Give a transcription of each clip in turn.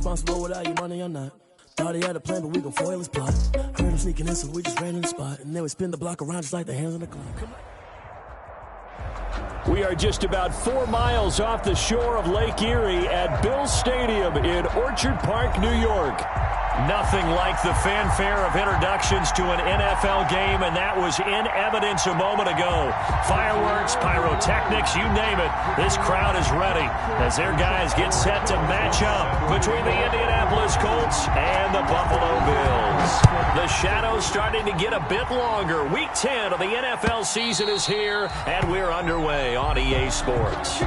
Responsible without your money or not. Thought he had a plan, but we gon' foil his plot. Heard him sneaking in, so we just ran in the spot. And then we spin the block around just like the hands on the clock. We are just about 4 miles off the shore of Lake Erie at Bills Stadium in Orchard Park, New York. Nothing like the fanfare of introductions to an NFL game, and that was in evidence a moment ago. Fireworks, pyrotechnics, you name it. This crowd is ready as their guys get set to match up between the Indianapolis Colts and the Buffalo Bills. The shadow's starting to get a bit longer. Week 10 of the NFL season is here, and we're underway on EA Sports.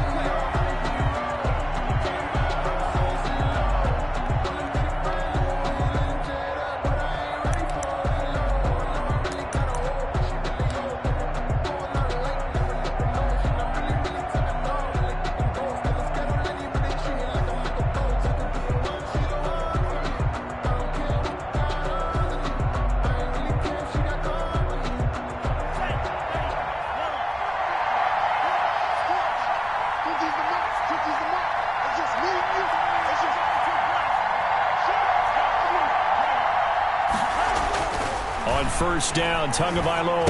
First down, Tagovailoa.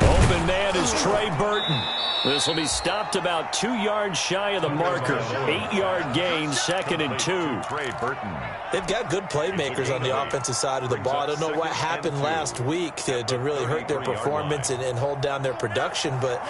Open man is Trey Burton. This will be stopped about 2 yards shy of the marker. 8-yard gain, 2nd and 2. Trey Burton. They've got good playmakers on the offensive side of the ball. I don't know what happened last week to really hurt their performance and hold down their production, but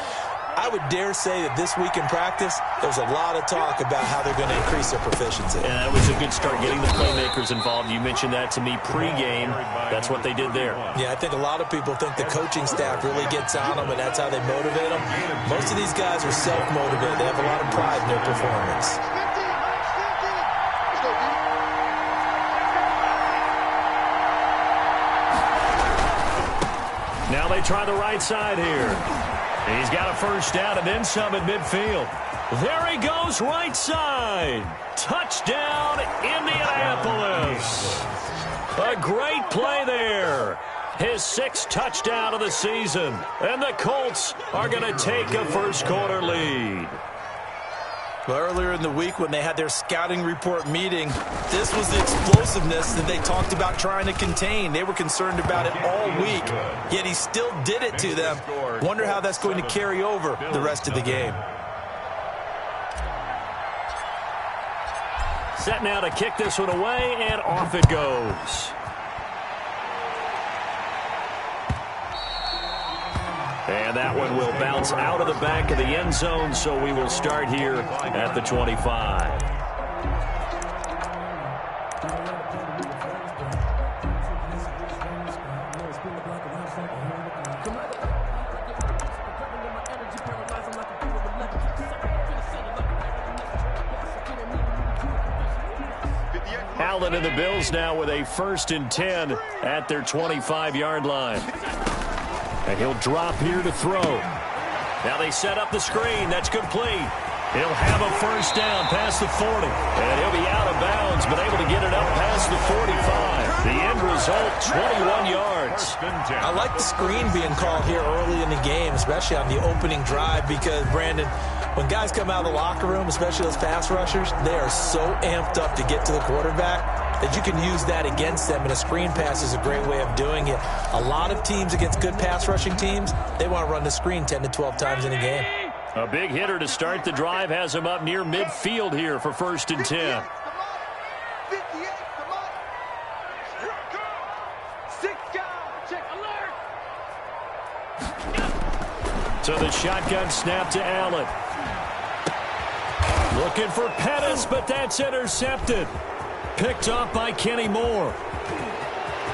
I would dare say that this week in practice, there was a lot of talk about how they're going to increase their proficiency. Yeah, that was a good start, getting the playmakers involved. You mentioned that to me pregame. That's what they did there. Yeah, I think a lot of people think the coaching staff really gets on them, and that's how they motivate them. Most of these guys are self-motivated. They have a lot of pride in their performance. Now they try the right side here. He's got a first down and then some at midfield. There he goes, right side. Touchdown, Indianapolis. A great play there. His 6th touchdown of the season. And the Colts are going to take a first-quarter lead. Well, earlier in the week when they had their scouting report meeting, this was the explosiveness that they talked about trying to contain. They were concerned about it all week, yet he still did it to them. Wonder how that's going to carry over the rest of the game. Set now to kick this one away, and off it goes. And that one will bounce out of the back of the end zone, so we will start here at the 25. Allen and the Bills now with a 1st and 10 at their 25-yard line. And he'll drop here to throw. Now they set up the screen. That's complete. He'll have a first down past the 40. And he'll be out of bounds, but able to get it up past the 45. The end result, 21 yards. I like the screen being called here early in the game, especially on the opening drive, because, Brandon, when guys come out of the locker room, especially those pass rushers, they are so amped up to get to the quarterback that you can use that against them, and a screen pass is a great way of doing it. A lot of teams against good pass rushing teams, they want to run the screen 10 to 12 times in a game. A big hitter to start the drive has him up near midfield here for 1st and 10. So the shotgun snap to Allen. Looking for Pettis, but that's intercepted. Picked off by Kenny Moore.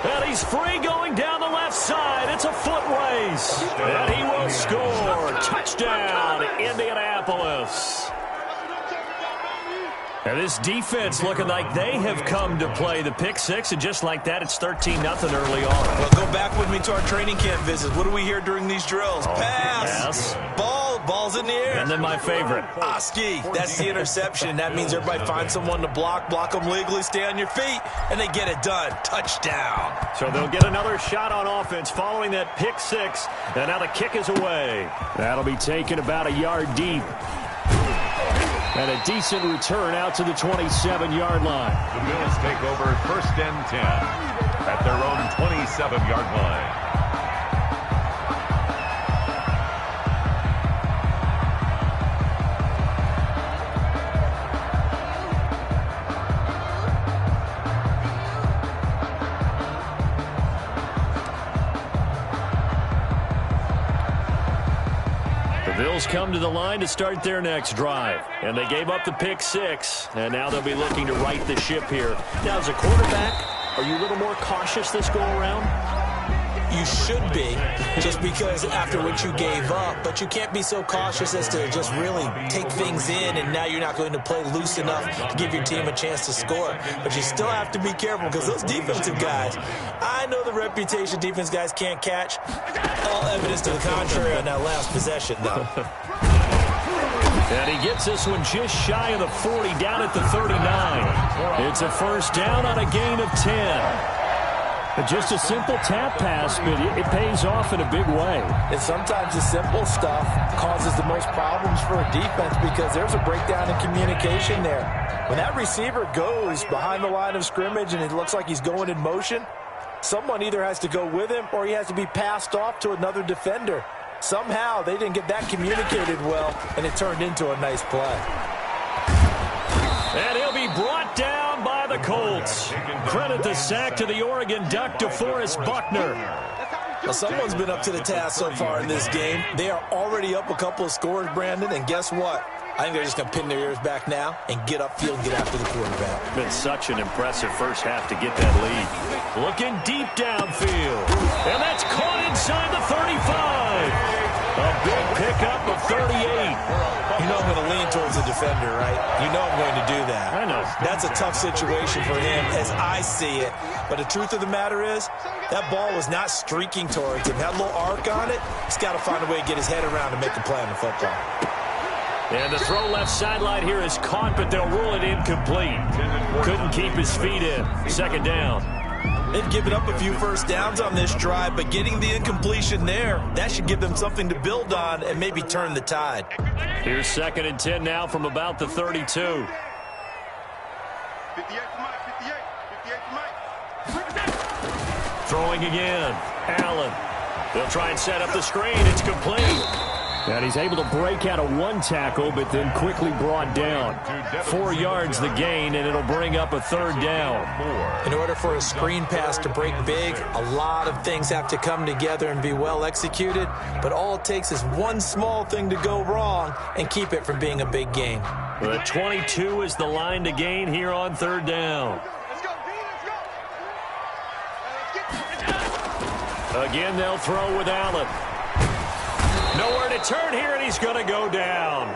And he's free going down the left side. It's a foot race. And he will score. Touchdown, Indianapolis. And this defense looking like they have come to play the pick six, and just like that, it's 13-0 early on. Well, go back with me to our training camp visit. What do we hear during these drills? Pass. Yes. Ball's in the air. And then my favorite. Oski. That's the interception. That means everybody finds someone to block them legally, stay on your feet, and they get it done. Touchdown. So they'll get another shot on offense following that pick six, and now the kick is away. That'll be taken about a yard deep. And a decent return out to the 27-yard line. The Bills take over 1st and 10 at their own 27-yard line. Bills come to the line to start their next drive. And they gave up the pick 6. And now they'll be looking to right the ship here. Now, as a quarterback, are you a little more cautious this go-around? You should be, just because after what you gave up. But you can't be so cautious as to just really take things in, and now you're not going to play loose enough to give your team a chance to score. But you still have to be careful, because those defensive guys, I know the reputation defense guys can't catch. All evidence to the contrary on that last possession, though. And he gets this one just shy of the 40, down at the 39. It's a first down on a gain of 10. Just a simple tap pass, but it pays off in a big way. And sometimes the simple stuff causes the most problems for a defense, because there's a breakdown in communication there. When that receiver goes behind the line of scrimmage and it looks like he's going in motion, someone either has to go with him or he has to be passed off to another defender. Somehow they didn't get that communicated well, and it turned into a nice play. And he'll be brought down by the Colts. Credit the sack to the Oregon Duck, DeForest Buckner. Well, someone's been up to the task so far in this game. They are already up a couple of scores, Brandon, and guess what? I think they're just going to pin their ears back now and get upfield and get after the quarterback. Been such an impressive first half to get that lead. Looking deep downfield. And that's caught inside the 35. A big pickup of 38. You know I'm going to lean towards the defender, right? You know I'm going to do that. I know. That's a tough situation for him as I see it. But the truth of the matter is, that ball was not streaking towards him. Had a little arc on it. He's got to find a way to get his head around and make a play on the football. And the throw left sideline here is caught, but they'll rule it incomplete. Couldn't keep his feet in. Second down. They've given up a few first downs on this drive, but getting the incompletion there, that should give them something to build on and maybe turn the tide. Here's 2nd and 10 now from about the 32. 58 Throwing again. Allen. They'll try and set up the screen. It's complete. And he's able to break out of one tackle, but then quickly brought down. 4 yards the gain, and it'll bring up a third down. In order for a screen pass to break big, a lot of things have to come together and be well executed, but all it takes is one small thing to go wrong and keep it from being a big gain. The 22 is the line to gain here on third down. Again, they'll throw with Allen. Nowhere to turn here, and he's going to go down.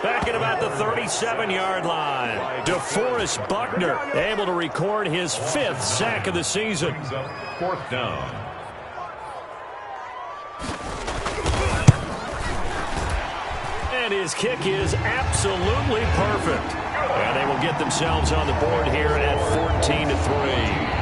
Back at about the 37-yard line. DeForest Buckner able to record his 5th sack of the season. 4th down. And his kick is absolutely perfect. And they will get themselves on the board here at 14-3.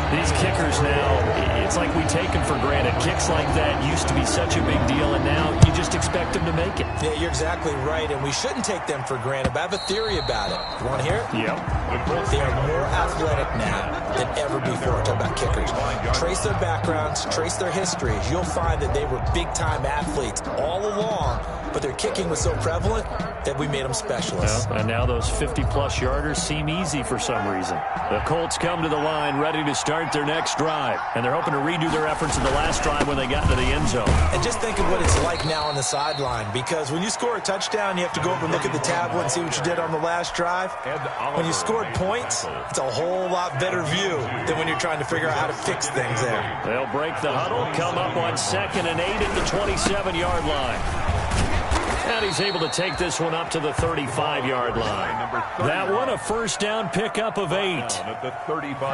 These kickers now, it's like we take them for granted. Kicks like that used to be such a big deal, and now you just expect them to make it. Yeah, you're exactly right, and we shouldn't take them for granted. But I have a theory about it. You want to hear it? Yep. They are more athletic now than ever before. Talk about kickers. Trace their backgrounds, trace their histories. You'll find that they were big-time athletes all along, but their kicking was so prevalent that we made them specialists. Well, and now those 50-plus yarders seem easy for some reason. The Colts come to the line ready to start their next drive, and they're hoping to redo their efforts in the last drive when they got into the end zone. And just think of what it's like now on the sideline, because when you score a touchdown, you have to go over and look at the tablet and see what you did on the last drive. When you scored points, it's a whole lot better view than when you're trying to figure out how to fix things there. They'll break the huddle, come up on 2nd and 8 at the 27-yard line. And he's able to take this one up to the 35-yard line. That one, a first down pickup of 8.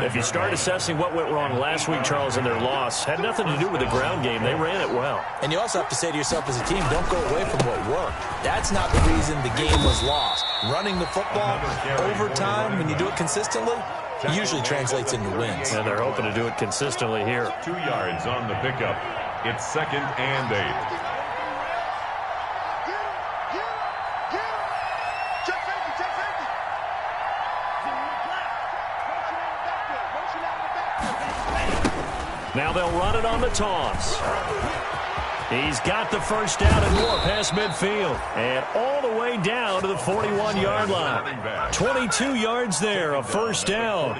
If you start assessing what went wrong last week, Charles, in their loss, had nothing to do with the ground game. They ran it well. And you also have to say to yourself as a team, don't go away from what worked. That's not the reason the game was lost. Running the football over time, when you do it consistently, it usually translates into wins. And they're hoping to do it consistently here. 2 yards on the pickup. It's 2nd and 8. Now they'll run it on the toss. He's got the first down and more past midfield. And all the way down to the 41-yard line. 22 yards there, a first down.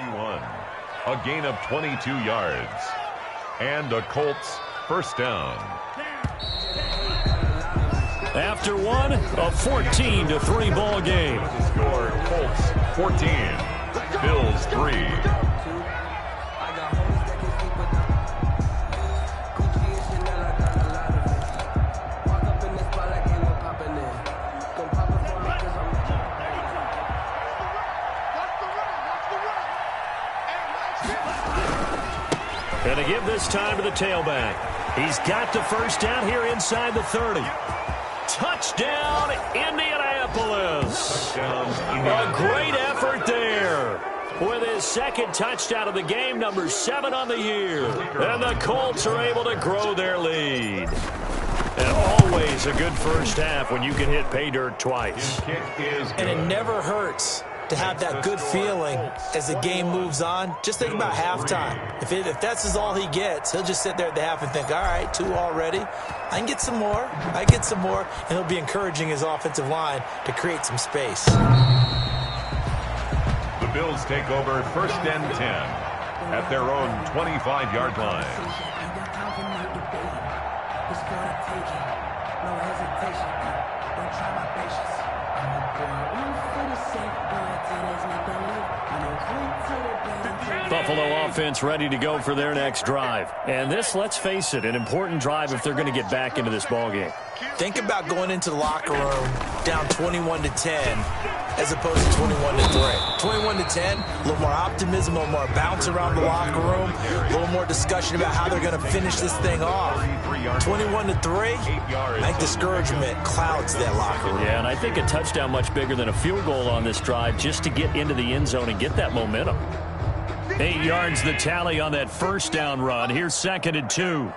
A gain of 22 yards. And a Colts first down. After one, a 14-3 ball game. Score Colts 14, Bills 3. And to give this time to the tailback. He's got the first down here inside the 30. Touchdown, Indianapolis. A great effort there. With his second touchdown of the game, number 7 on the year. And the Colts are able to grow their lead. And always a good first half when you can hit pay dirt twice. And it never hurts to have that good feeling as the game moves on. Just think about halftime. If that's all he gets, he'll just sit there at the half and think, all right, 2 already. I can get some more. I get some more. And he'll be encouraging his offensive line to create some space. The Bills take over first and 10 at their own 25-yard line. Buffalo offense ready to go for their next drive. And this, let's face it, an important drive if they're going to get back into this ballgame. Think about going into the locker room down 21-10 as opposed to 21-3. 21-10, a little more optimism, a little more bounce around the locker room, a little more discussion about how they're going to finish this thing off. 21-3, I think discouragement clouds that locker room. Yeah, and I think a touchdown much bigger than a field goal on this drive just to get into the end zone and get that momentum. 8 yards the tally on that first down run. Here's 2nd and 2.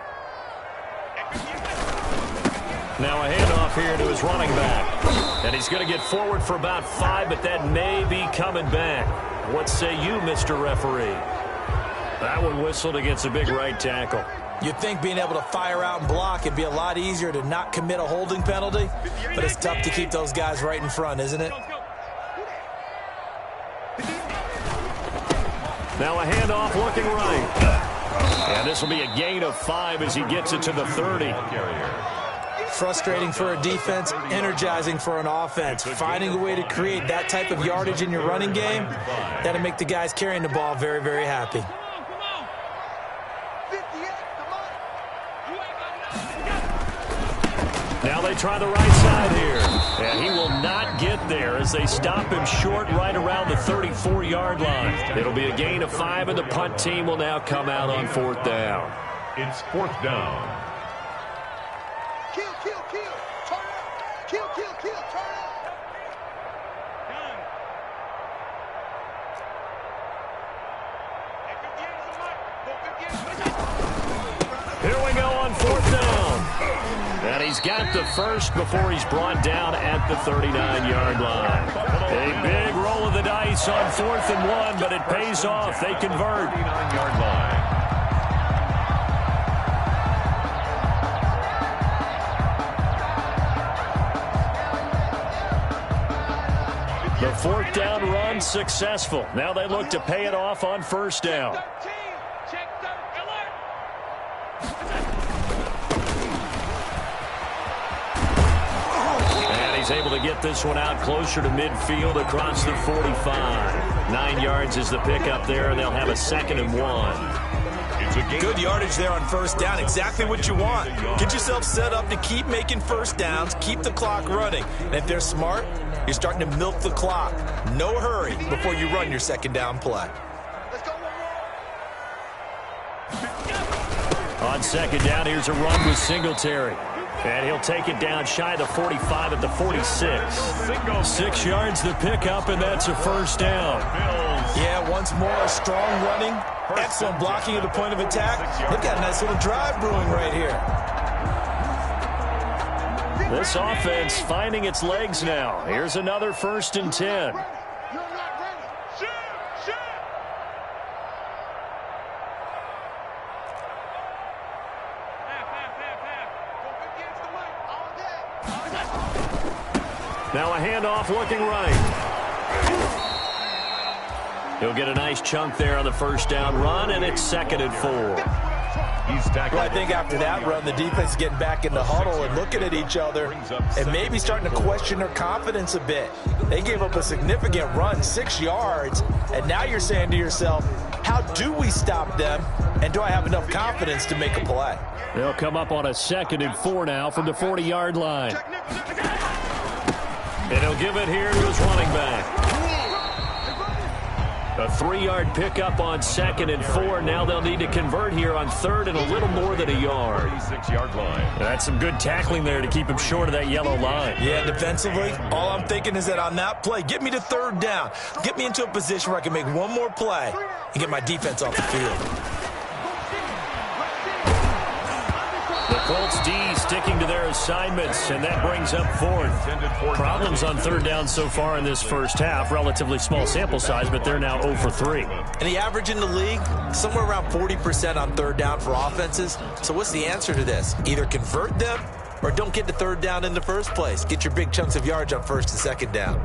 Now a handoff here to his running back. And he's going to get forward for about 5, but that may be coming back. What say you, Mr. Referee? That one whistled against a big right tackle. You'd think being able to fire out and block it'd be a lot easier to not commit a holding penalty, but it's tough to keep those guys right in front, isn't it? Now a handoff looking right. And this will be a gain of 5 as he gets it to the 30. Frustrating for a defense, energizing for an offense. Finding a way to create that type of yardage in your running game, that'll make the guys carrying the ball very, very happy. Now they try the right side here. And he will not get there as they stop him short right around the 34-yard line. It'll be a gain of 5, and the punt team will now come out on 4th down. It's 4th down. Here we go on 4th down. And he's got the first before he's brought down at the 39-yard line. A big roll of the dice on 4th and 1, but it pays off. They convert. 39-yard line. The 4th down run successful. Now they look to pay it off on 1st down. He's able to get this one out closer to midfield across the 45. 9 yards is the pickup there, and they'll have a 2nd and 1. It's a good yardage there on 1st down. Exactly what you want. Get yourself set up to keep making 1st downs, keep the clock running. And if they're smart, you're starting to milk the clock. No hurry before you run your 2nd down play. On 2nd down, here's a run with Singletary. And he'll take it down shy of the 45 at the 46. 6 yards the pickup, and that's a 1st down. Yeah, once more, strong running, excellent blocking at the point of attack. They've got a nice little drive brewing right here. This offense finding its legs now. Here's another 1st and 10. Now a handoff looking right. He'll get a nice chunk there on the first down run, and it's 2nd and 4. Well, I think after that run, the defense is getting back in the huddle and looking at each other and maybe starting to question their confidence a bit. They gave up a significant run, 6 yards, and now you're saying to yourself, how do we stop them, and do I have enough confidence to make a play? They'll come up on a 2nd and 4 now from the 40-yard line. And he'll give it here to his running back. A 3-yard pickup on 2nd and 4. Now they'll need to convert here on 3rd and a little more than a yard. 36-yard line. That's some good tackling there to keep him short of that yellow line. Yeah, defensively, all I'm thinking is that on that play, get me to 3rd down. Get me into a position where I can make one more play and get my defense off the field. The Colts D sticking to their assignments, and that brings up 4th. Problems on 3rd down so far in this first half. Relatively small sample size, but they're now 0 for 3. And the average in the league, somewhere around 40% on 3rd down for offenses. So what's the answer to this? Either convert them or don't get to 3rd down in the first place. Get your big chunks of yards on 1st and 2nd down.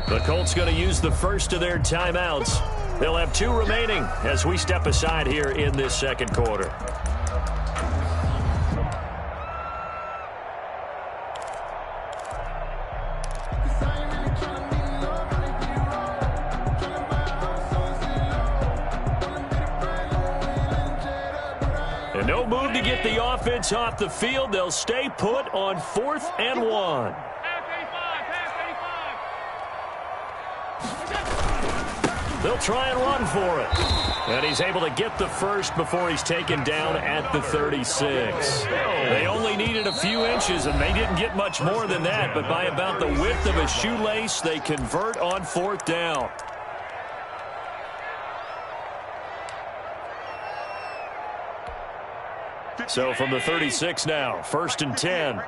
The Colts going to use the first of their timeouts. They'll have 2 remaining as we step aside here in this 2nd quarter. No move to get the offense off the field. They'll stay put on 4th and 1. They'll try and run for it. And he's able to get the first before he's taken down at the 36. They only needed a few inches, and they didn't get much more than that. But by about the width of a shoelace, they convert on 4th down. So from the 36 now, 1st and 10.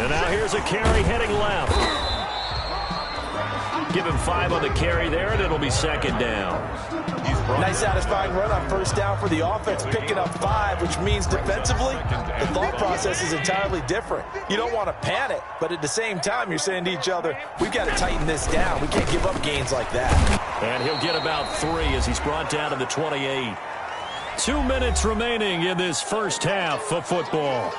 And now here's a carry heading left. Give him 5 on the carry there, and it'll be 2nd down. Nice satisfying run on 1st down for the offense, picking up 5, which means defensively, the thought process is entirely different. You don't want to panic, but at the same time, you're saying to each other, we've got to tighten this down. We can't give up gains like that. And he'll get about 3 as he's brought down to the 28. 2 minutes remaining in this first half of football.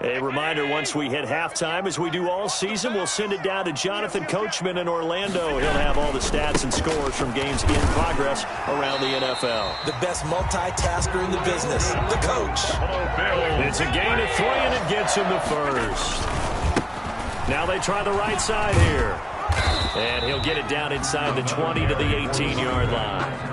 A reminder, once we hit halftime, as we do all season, we'll send it down to Jonathan Coachman in Orlando. He'll have all the stats and scores from games in progress around the NFL. The best multitasker in the business, the coach. It's a gain of 3, and it gets him the first. Now they try the right side here. And he'll get it down inside the 20 to the 18-yard line.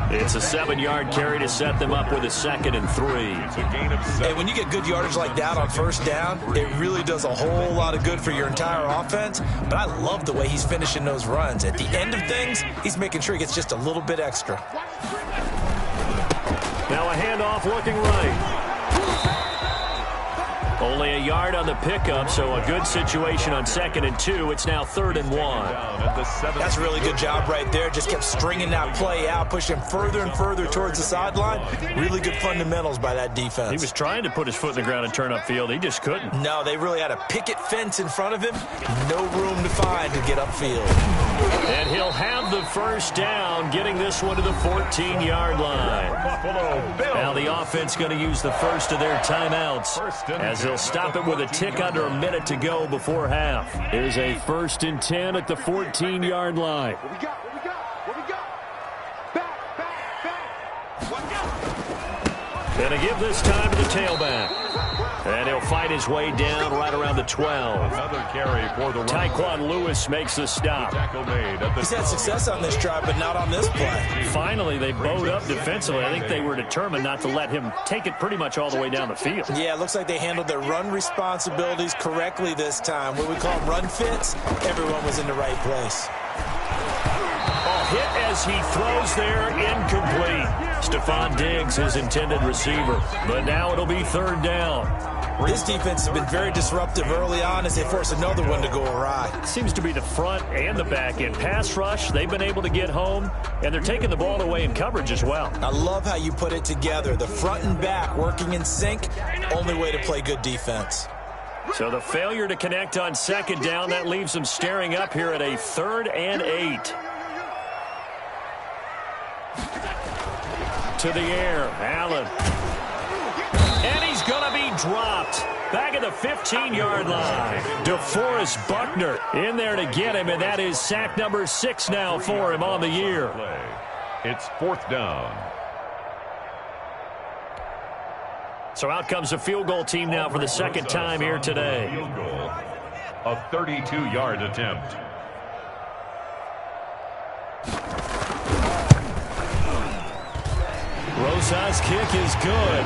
It's a 7-yard carry to set them up with a 2nd and 3. It's a gain of 7. Hey, when you get good yardage like that on 1st down, it really does a whole lot of good for your entire offense. But I love the way he's finishing those runs. At the end of things, he's making sure he gets just a little bit extra. Now a handoff looking right. Only a yard on the pickup, so a good situation on 2nd and 2. It's now 3rd and 1. That's a really good job right there. Just kept stringing that play out, pushing further and further towards the sideline. Really good fundamentals by that defense. He was trying to put his foot in the ground and turn upfield. He just couldn't. No, they really had a picket fence in front of him. No room to find to get upfield. And he'll have the first down, getting this one to the 14-yard line. Now the offense going to use the first of their timeouts as they'll stop it with a tick under a minute to go before half. Here's a 1st and 10 at the 14-yard line. What we got? Back. And to give this time to the tailback. And he'll fight his way down right around the 12. Another carry for the Tyquan Lewis makes the stop. He's had success on this drive, but not on this play. Finally, they bowed up defensively. I think they were determined not to let him take it pretty much all the way down the field. Yeah, it looks like they handled their run responsibilities correctly this time. What we call them run fits, everyone was in the right place. Hit as he throws there, incomplete. Stephon Diggs, his intended receiver. But now it'll be 3rd down. This defense has been very disruptive early on as they force another one to go awry. It seems to be the front and the back end. Pass rush, they've been able to get home, and they're taking the ball away in coverage as well. I love how you put it together. The front and back working in sync, only way to play good defense. So the failure to connect on second down, that leaves them staring up here at a 3rd and 8. To the air, Allen. And he's going to be dropped. Back at the 15-yard line. DeForest Buckner in there to get him, and that is sack number 6 now for him on the year. It's 4th down. So out comes the field goal team now for the second time here today. Field goal, a 32-yard attempt. Rosa's kick is good,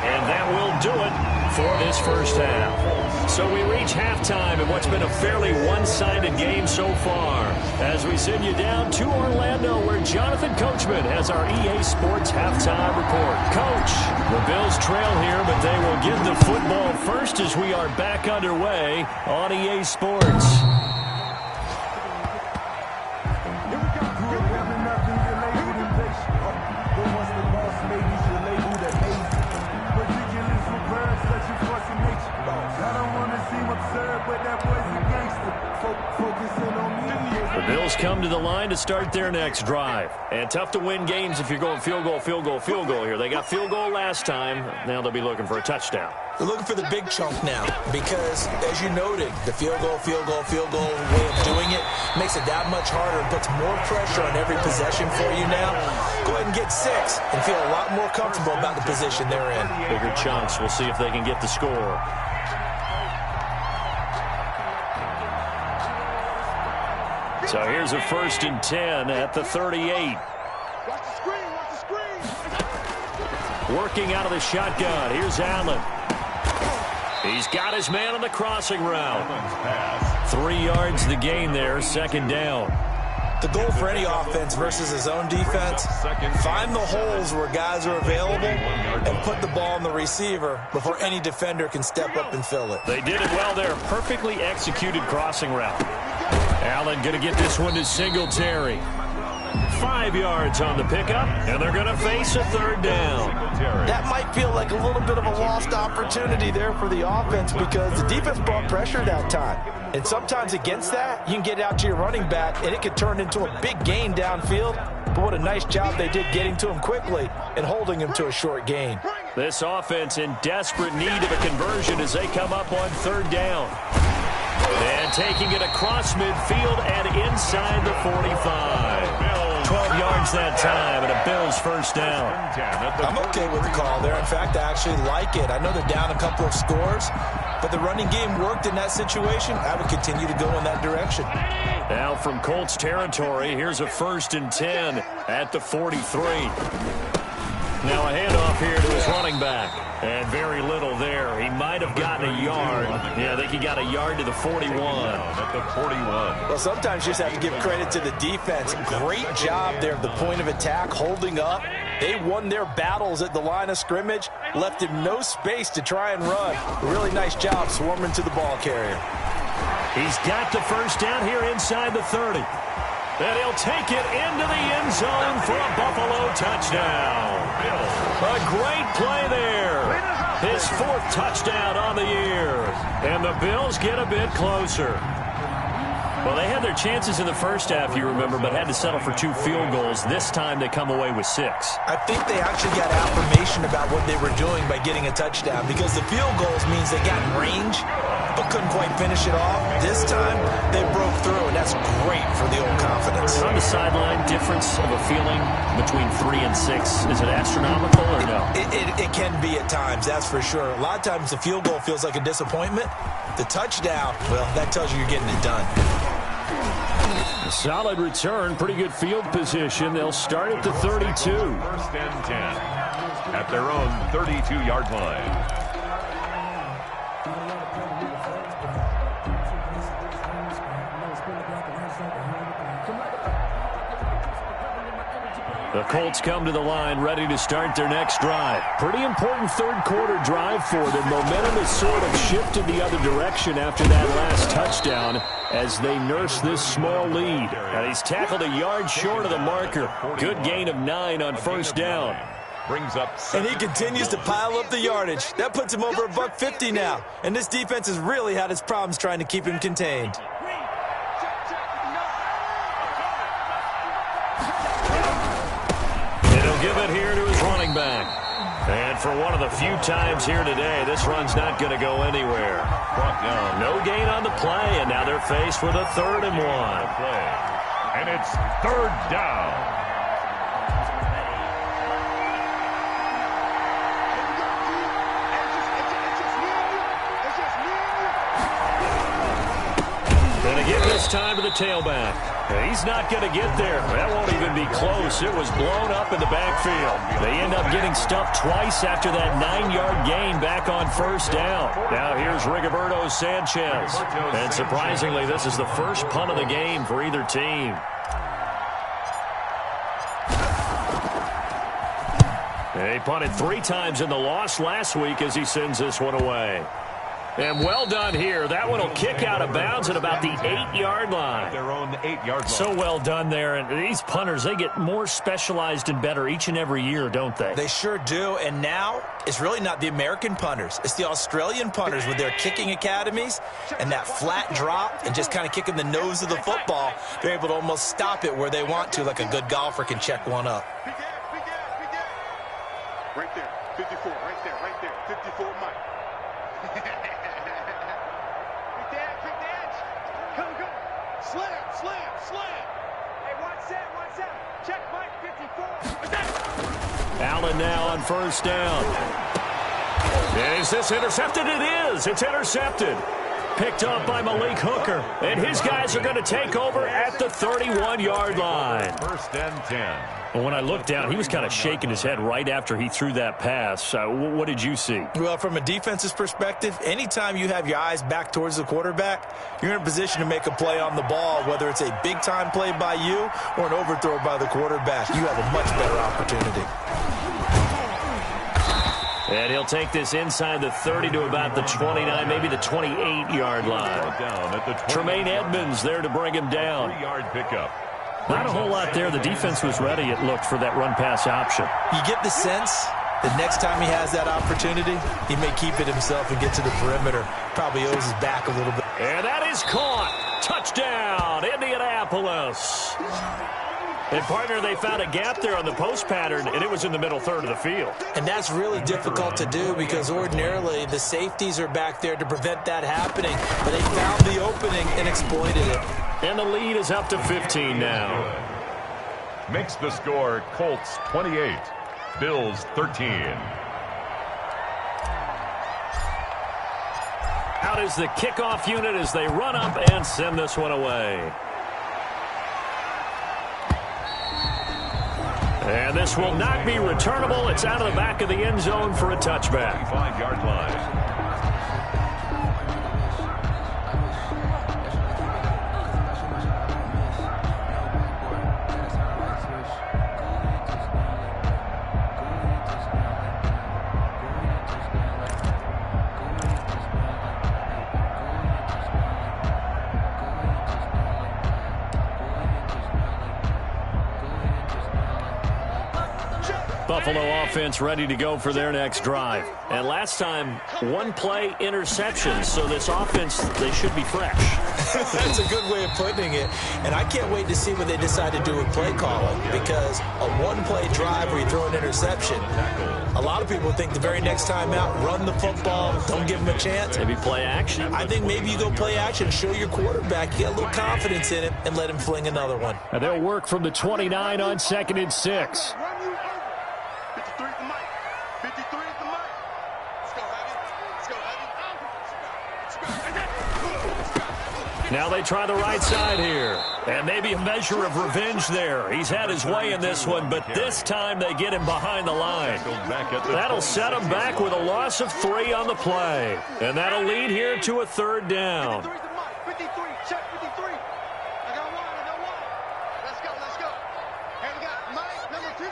and that will do it for this first half. So we reach halftime in what's been a fairly one-sided game so far, as we send you down to Orlando, where Jonathan Coachman has our EA Sports halftime report. Coach, the Bills trail here, but they will get the football first as we are back underway on EA Sports. The Bills come to the line to start their next drive. And tough to win games if you're going field goal, field goal, field goal here. They got field goal last time. Now they'll be looking for a touchdown. They're looking for the big chunk now because, as you noted, the field goal way of doing it makes it that much harder and puts more pressure on every possession for you now. Go ahead and get 6 and feel a lot more comfortable about the position they're in. Bigger chunks. We'll see if they can get the score. So here's a 1st and 10 at the 38. Working out of the shotgun. Here's Allen. He's got his man on the crossing route. 3 yards the gain there, 2nd down. The goal for any offense versus his own defense, find the holes where guys are available and put the ball on the receiver before any defender can step up and fill it. They did it well there. Perfectly executed crossing route. Allen going to get this one to Singletary. 5 yards on the pickup, and they're going to face a 3rd down. That might feel like a little bit of a lost opportunity there for the offense because the defense brought pressure that time. And sometimes against that, you can get out to your running back, and it could turn into a big gain downfield. But what a nice job they did getting to him quickly and holding him to a short gain. This offense in desperate need of a conversion as they come up on 3rd down. And taking it across midfield and inside the 45. 12 yards that time and a Bills 1st down. I'm okay with the call there. In fact, I actually like it. I know they're down a couple of scores, but the running game worked in that situation. I would continue to go in that direction. Now from Colts territory, here's a 1st and 10 at the 43. Now a handoff here to his running back. And very little there. He might have gotten a yard. Yeah, I think he got a yard to the 41. At the 41. Well, sometimes you just have to give credit to the defense. Great job there at the point of attack, holding up. They won their battles at the line of scrimmage, left him no space to try and run. Really nice job swarming to the ball carrier. He's got the 1st down here inside the 30. And he'll take it into the end zone for a Buffalo touchdown. A great play there. His 4th touchdown on the year. And the Bills get a bit closer. Well, they had their chances in the first half, you remember, but had to settle for 2 field goals. This time they come away with 6. I think they actually got affirmation about what they were doing by getting a touchdown because the field goals means they got in range but couldn't quite finish it off. This time, they broke through, and that's great for the old confidence. On the sideline, difference of a feeling between 3 and 6, is it astronomical or no? It can be at times, that's for sure. A lot of times the field goal feels like a disappointment. The touchdown, well, that tells you you're getting it done. A solid return, pretty good field position. They'll start at the 32. 1st and 10 at their own 32-yard line. The Colts come to the line ready to start their next drive. Pretty important third-quarter drive for them. Momentum has sort of shifted the other direction after that last touchdown as they nurse this small lead. And he's tackled a yard short of the marker. Good gain of 9 on first down. Brings up and he continues to pile up the yardage. That puts him over $150 now. And this defense has really had its problems trying to keep him contained. Give it here to his running back. And for one of the few times here today, this run's not going to go anywhere. No gain on the play, and now they're faced with a 3rd and 1. And it's 3rd down. Gonna give this time to the tailback. He's not going to get there. That won't even be close. It was blown up in the backfield. They end up getting stuffed twice after that 9-yard gain back on first down. Now here's Rigoberto Sanchez. And surprisingly, this is the first punt of the game for either team. He punted 3 times in the loss last week as he sends this one away. And well done here. That one will kick out of bounds at about the 8-yard line. Their own 8-yard line. So well done there. And these punters, they get more specialized and better each and every year, don't they? They sure do. And now it's really not the American punters. It's the Australian punters with their kicking academies and that flat drop and just kind of kicking the nose of the football. They're able to almost stop it where they want to, like a good golfer can check one up. Right there, 54, right there, 54 Mike. Slam. Hey, watch that. Check Mike, 54. Allen now on first down. Is this intercepted? It is. It's intercepted. Picked up by Malik Hooker. And his guys are going to take over at the 31-yard line. 1st and 10. Well, when I looked down, he was kind of shaking his head right after he threw that pass. What did you see? Well, from a defense's perspective, anytime you have your eyes back towards the quarterback, you're in a position to make a play on the ball, whether it's a big-time play by you or an overthrow by the quarterback. You have a much better opportunity. And he'll take this inside the 30 to about the 29, maybe the 28-yard line. Down at the Tremaine Edmonds there to bring him down. 3-yard pickup. Not a whole lot there. The defense was ready, it looked, for that run-pass option. You get the sense that next time he has that opportunity, he may keep it himself and get to the perimeter. Probably owes his back a little bit. And that is caught. Touchdown, Indianapolis. And, partner, they found a gap there on the post pattern, and it was in the middle third of the field. And that's really difficult to do because ordinarily the safeties are back there to prevent that happening. But they found the opening and exploited it. And the lead is up to 15 now. Makes the score Colts 28, Bills 13. Out is the kickoff unit as they run up and send this one away. And this will not be returnable. It's out of the back of the end zone for a touchback. 5-yard line. Buffalo offense ready to go for their next drive. And last time, 1-play interception. So this offense, they should be fresh. That's a good way of putting it. And I can't wait to see what they decide to do with play calling, because a 1-play drive where you throw an interception, a lot of people think the very next time out, run the football, don't give them a chance. Maybe play action. I think maybe you go play action, show your quarterback, you get a little confidence in it, and let him fling another one. And they'll work from the 29 on 2nd and 6. Now they try the right side here. And maybe a measure of revenge there. He's had his way in this one, but this time they get him behind the line. That'll set him back with a loss of 3 on the play. And that'll lead here to a 3rd down. 53, check 53. I got one. Let's go. Hey, we got Mike, number 2.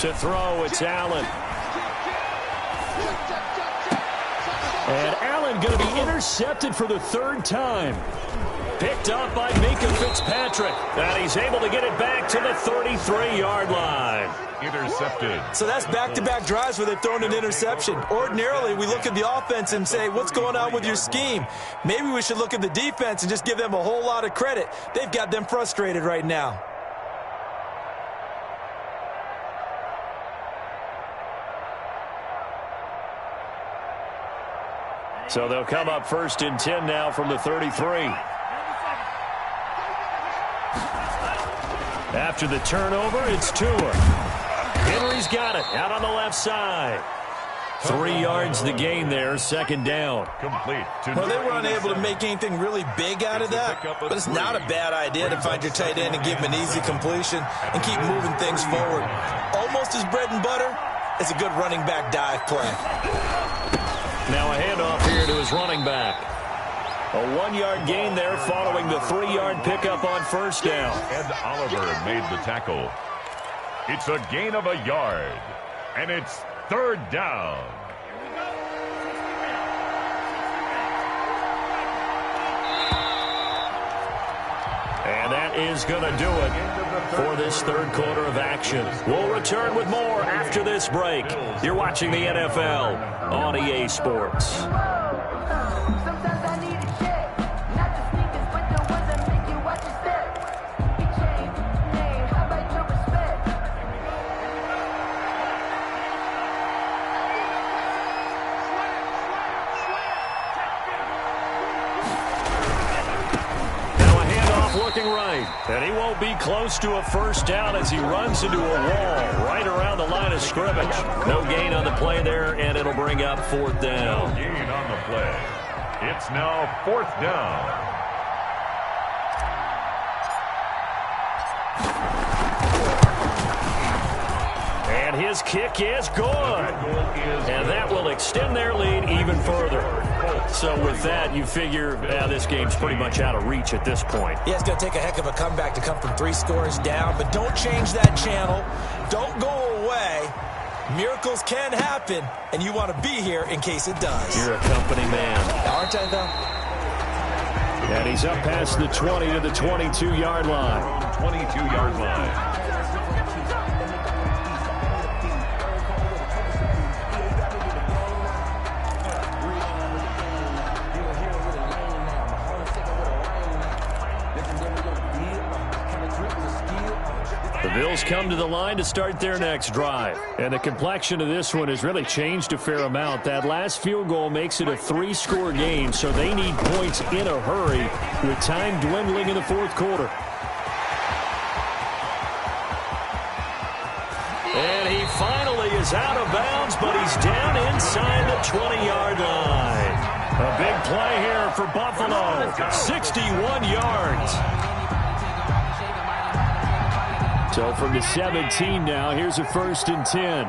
To throw, it's Allen. And Allen going to be intercepted for the third time. Picked up by Minkah Fitzpatrick. And he's able to get it back to the 33-yard line. Intercepted. So that's back-to-back drives where they've thrown an interception. Ordinarily, we look at the offense and say, what's going on with your scheme? Maybe we should look at the defense and just give them a whole lot of credit. They've got them frustrated right now. So they'll come up 1st and 10 now from the 33. After the turnover, it's Tua. Henry's got it out on the left side. 3 yards the gain there, 2nd down. Complete. Well, they were unable to make anything really big out of that, but it's not a bad idea to find your tight end and give him an easy completion and keep moving things forward. Almost as bread and butter as a good running back dive play. Now a handoff here to his running back. A 1-yard gain there following the 3-yard pickup on 1st down. Ed Oliver made the tackle. It's a gain of a yard, and it's 3rd down. And that is going to do it for this 3rd quarter of action. We'll return with more after this break. You're watching the NFL on EA Sports. And he won't be close to a 1st down as he runs into a wall right around the line of scrimmage. No gain on the play there, and it'll bring up 4th down. No gain on the play. It's now 4th down. And his kick is good. And that will extend their lead even further. So with that, you figure this game's pretty much out of reach at this point. Yeah, it's going to take a heck of a comeback to come from 3 scores down, but don't change that channel. Don't go away. Miracles can happen, and you want to be here in case it does. You're a company man. Aren't I, though? And he's up past the 20 to the 22-yard line. 22-yard line. The Bills come to the line to start their next drive. And the complexion of this one has really changed a fair amount. That last field goal makes it a 3-score game, so they need points in a hurry with time dwindling in the 4th quarter. And he finally is out of bounds, but he's down inside the 20-yard line. A big play here for Buffalo. 61 yards. So from the 17 now, here's a 1st and 10.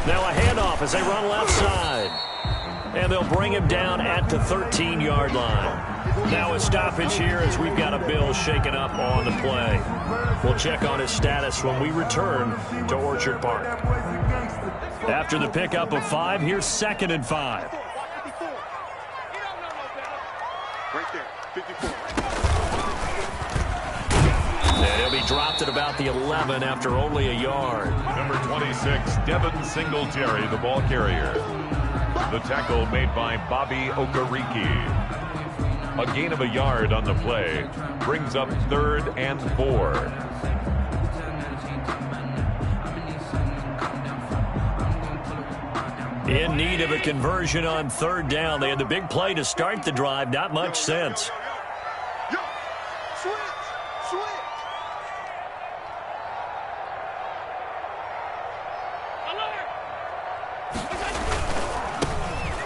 Now a handoff as they run left side. And they'll bring him down at the 13-yard line. Now a stoppage here as we've got a Bill shaken up on the play. We'll check on his status when we return to Orchard Park. After the pickup of 5, here's 2nd and 5. Right there, 54. And he'll be dropped at about the 11 after only a yard. Number 26, Devin Singletary, the ball carrier. The tackle made by Bobby Okereke. A gain of a yard on the play brings up 3rd and 4. In need of a conversion on 3rd down. They had the big play to start the drive. Not much sense.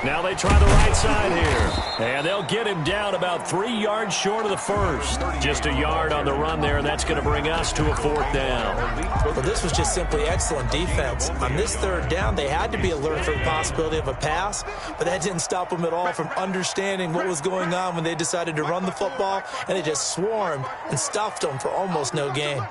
Now they try the right side here. And they'll get him down about 3 yards short of the first. Just a yard on the run there, and that's going to bring us to a 4th down. Well, this was just simply excellent defense. On this 3rd down, they had to be alert for the possibility of a pass, but that didn't stop them at all from understanding what was going on when they decided to run the football, and they just swarmed and stuffed them for almost no gain.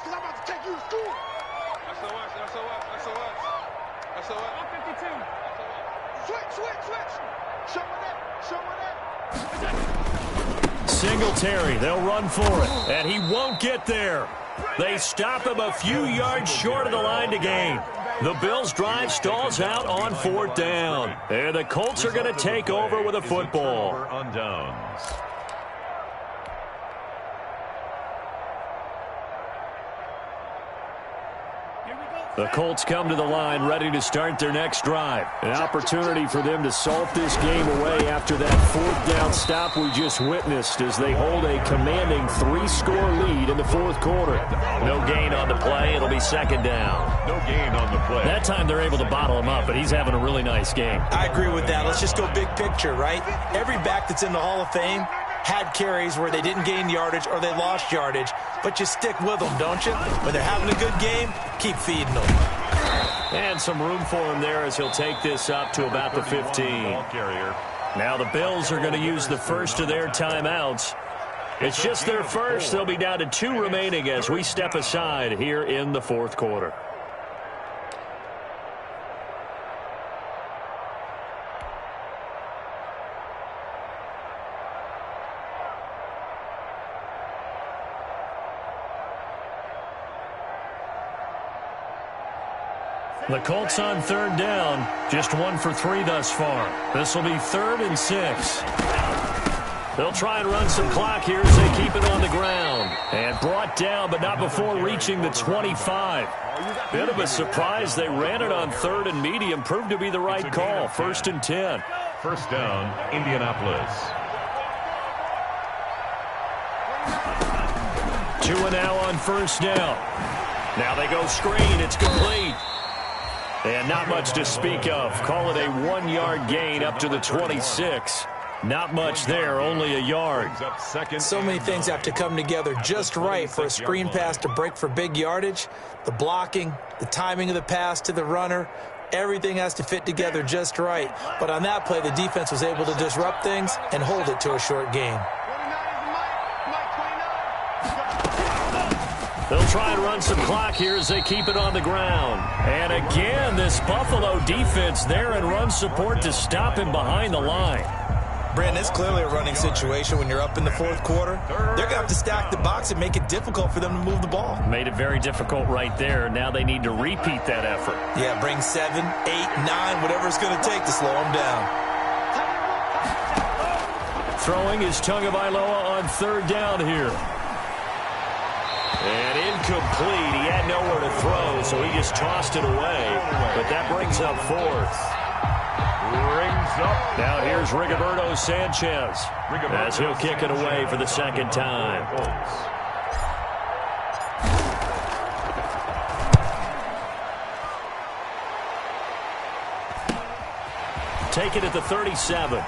Singletary, they'll run for it, and he won't get there. They stop him a few yards short of the line to gain. The Bills' drive stalls out on 4th down, and the Colts are going to take over with a football. On downs. The Colts come to the line ready to start their next drive. An opportunity for them to salt this game away after that 4th down stop we just witnessed as they hold a commanding 3-score lead in the 4th quarter. No gain on the play. It'll be 2nd down. No gain on the play. That time they're able to bottle him up, but he's having a really nice game. I agree with that. Let's just go big picture, right? Every back that's in the Hall of Fame had carries where they didn't gain yardage or they lost yardage, but you stick with them, don't you? When they're having a good game, keep feeding them. And some room for him there as he'll take this up to about the 15. Now the Bills are going to use the first of their timeouts. It's just their first. They'll be down to 2 remaining as we step aside here in the 4th quarter. The Colts on 3rd down, just 1 for 3 thus far. This will be 3rd and 6. They'll try and run some clock here as they keep it on the ground. And brought down, but not before reaching the 25. Bit of a surprise. They ran it on 3rd and medium. Proved to be the right call. 1st and 10. 1st down, Indianapolis. 2 and now on 1st down. Now they go screen. It's complete. And not much to speak of. Call it a 1-yard gain up to the 26. Not much there, only a yard. So many things have to come together just right for a screen pass to break for big yardage. The blocking, the timing of the pass to the runner, everything has to fit together just right. But on that play, the defense was able to disrupt things and hold it to a short gain. They'll try and run some clock here as they keep it on the ground. And again, this Buffalo defense there in run support to stop him behind the line. Brandon, it's clearly a running situation when you're up in the 4th quarter. They're going to have to stack the box and make it difficult for them to move the ball. Made it very difficult right there. Now they need to repeat that effort. Yeah, bring 7, 8, 9, whatever it's going to take to slow them down. Throwing is Tagovailoa on 3rd down here. And incomplete. He had nowhere to throw, so he just tossed it away. But that brings up 4th. Now here's Rigoberto Sanchez as he'll kick it away for the 2nd time. Take it at the 37.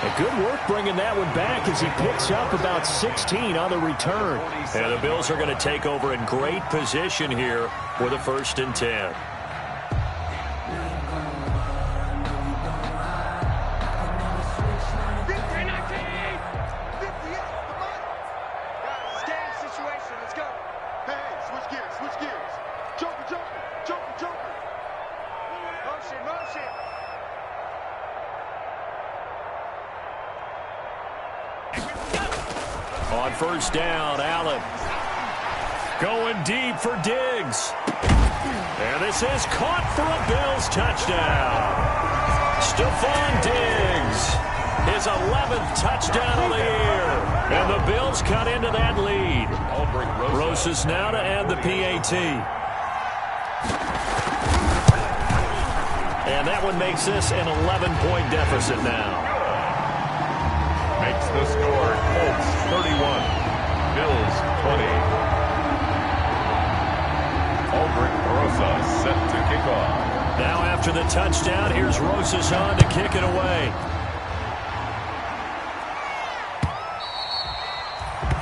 And good work bringing that one back as he picks up about 16 on the return. And the Bills are going to take over in great position here with a 1st and 10. On 1st down, Allen going deep for Diggs. And this is caught for a Bills touchdown. Stephon Diggs, his 11th touchdown of the year. And the Bills cut into that lead. Rosas now to add the PAT. And that one makes this an 11-point deficit now. Makes the score Colts 31, Bills 20. Aldrich Rosa set to kick off. Now after After the touchdown, here's Rosas on to kick it away.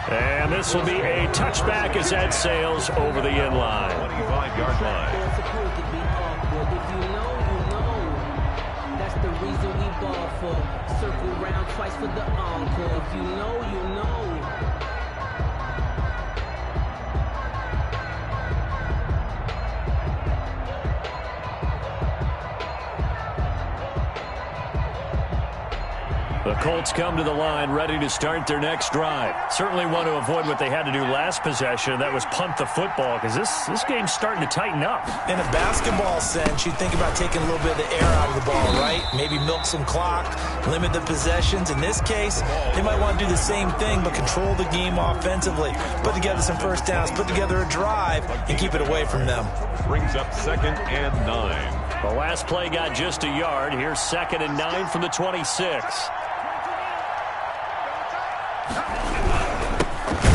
And this will be a touchback as that sails over the end line. 25-yard line. If you know, you know. That's the reason we ball for. Circle round twice for the encore. If you know, you know. The Colts come to the line ready to start their next drive. Certainly want to avoid what they had to do last possession. That was punt the football, because this game's starting to tighten up. In a basketball sense, you think about taking a little bit of the air out of the ball, right? Maybe milk some clock, limit the possessions. In this case, they might want to do the same thing, but control the game offensively. Put together some first downs, put together a drive, and keep it away from them. Brings up 2nd and 9. The last play got just a yard. Here's 2nd and 9 from the 26.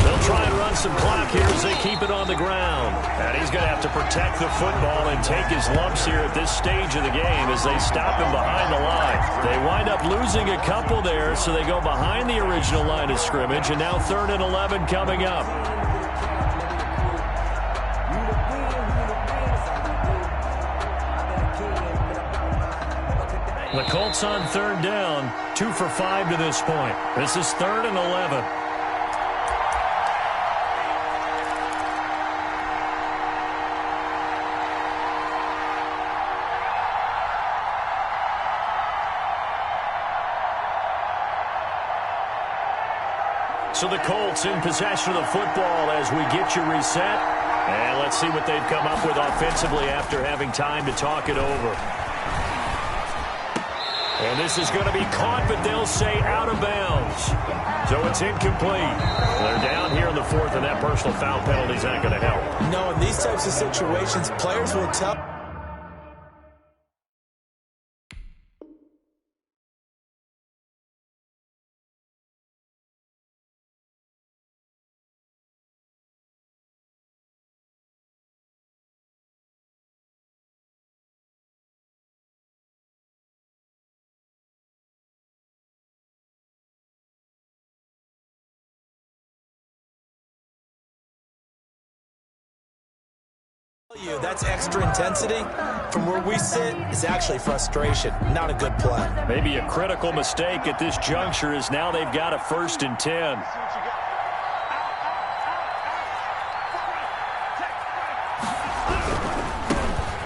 They'll try and run some clock here as they keep it on the ground. And he's going to have to protect the football and take his lumps here at this stage of the game as they stop him behind the line. They wind up losing a couple there, so they go behind the original line of scrimmage, and now 3rd and 11 coming up. The Colts on 3rd down, 2 for 5 to this point. This is 3rd and 11. So the Colts in possession of the football as we get you reset. And let's see what they've come up with offensively after having time to talk it over. And this is going to be caught, but they'll say out of bounds. So it's incomplete. They're down here in the 4th, and that personal foul penalty is not going to help. No, in these types of situations, players will tell. That's extra intensity. From where we sit, it's actually frustration, not a good play. Maybe a critical mistake at this juncture is now they've got a 1st and 10.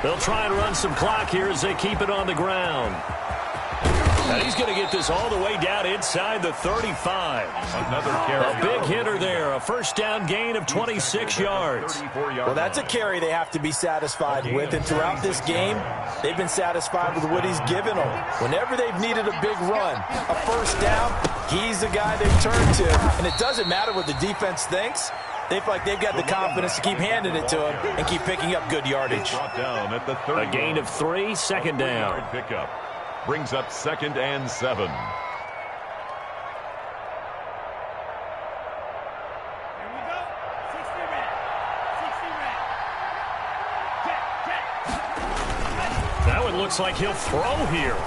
They'll try and run some clock here as they keep it on the ground. And he's going to get this all the way down inside the 35. Another carry. A big hitter there. A 1st down gain of 26 yards. Well, that's a carry they have to be satisfied with. And throughout this game, they've been satisfied with what he's given them. Whenever they've needed a big run, a 1st down, he's the guy they've turned to. And it doesn't matter what the defense thinks. They feel like they've got the confidence to keep handing it to him and keep picking up good yardage. Down at the A gain of 3, 2nd down. Pickup. Brings up 2nd and 7. That one looks like he'll throw here.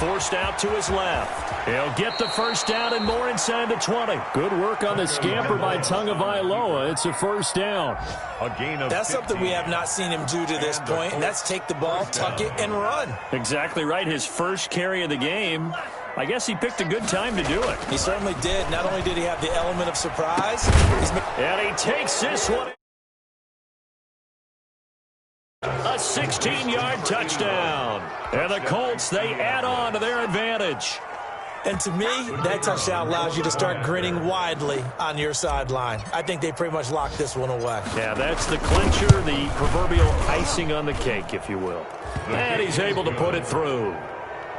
Forced out to his left. He'll get the 1st down and more inside the 20. Good work on the scamper by Tagovailoa. It's a 1st down. A gain of That's 15. something we have not seen him do to this point, and that's take the ball, tuck it, and run. Exactly right. His first carry of the game. I guess he picked a good time to do it. He certainly did. Not only did he have the element of surprise, And he takes this one. A 16-yard touchdown. And the Colts, they add on to their advantage. and to me, that touchdown allows you to start grinning widely on your sideline. I think they pretty much locked this one away. Yeah, that's the clincher, the proverbial icing on the cake, if you will. And he's able to put it through.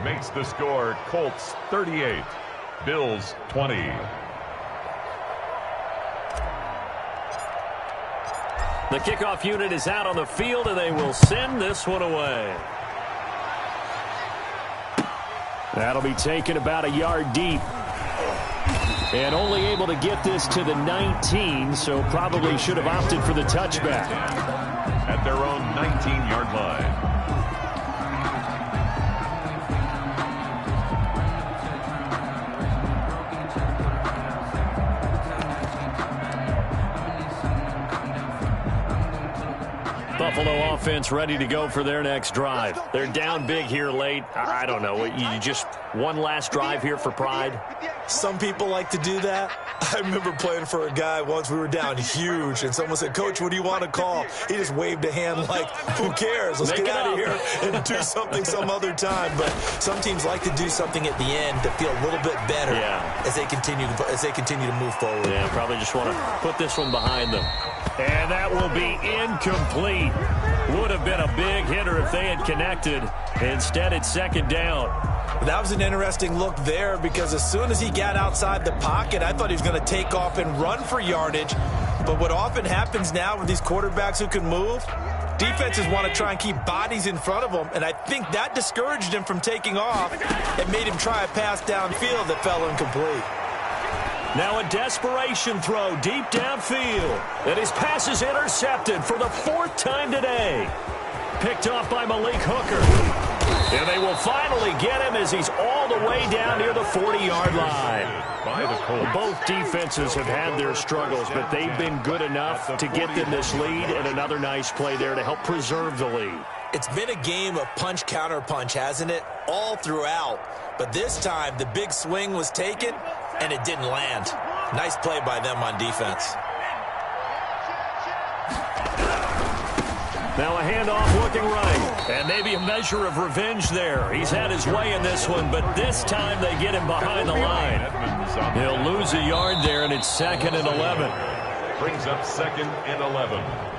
Makes the score Colts 38, Bills 20. The kickoff unit is out on the field, and they will send this one away. That'll be taken about a yard deep. And only able to get this to the 19, so probably should have opted for the touchback. at their own 19-yard line. Buffalo offense ready to go for their next drive. They're down big here late. I don't know. You just one last drive here for pride? Some people like to do that. I remember playing for a guy once. We were down huge, and someone said, "Coach, what do you want to call?" He just waved a hand like, who cares? Let's get out of here and do something some other time. But some teams like to do something at the end to feel a little bit better as they continue to move forward. Yeah, probably just want to put this one behind them. And that will be incomplete. Would have been a big hitter if they had connected. Instead, it's second down. That was an interesting look there because as soon as he got outside the pocket, I thought he was going to take off and run for yardage. But what often happens now with these quarterbacks who can move, defenses want to try and keep bodies in front of them, and I think that discouraged him from taking off and made him try a pass downfield that fell incomplete. Now a desperation throw deep downfield. And his pass is intercepted for the fourth time today. Picked off by Malik Hooker. And they will finally get him as he's all the way down near the 40-yard line. Both defenses have had their struggles, but they've been good enough to get them this lead, and another nice play there to help preserve the lead. It's been a game of punch-counter-punch, hasn't it? All throughout. But this time, the big swing was taken, and it didn't land. Nice play by them on defense. Now a handoff looking right, and maybe a measure of revenge there. He's had his way in this one, but this time they get him behind the line. He'll lose a yard there, and it's 2nd and 11. Brings up 2nd and 11.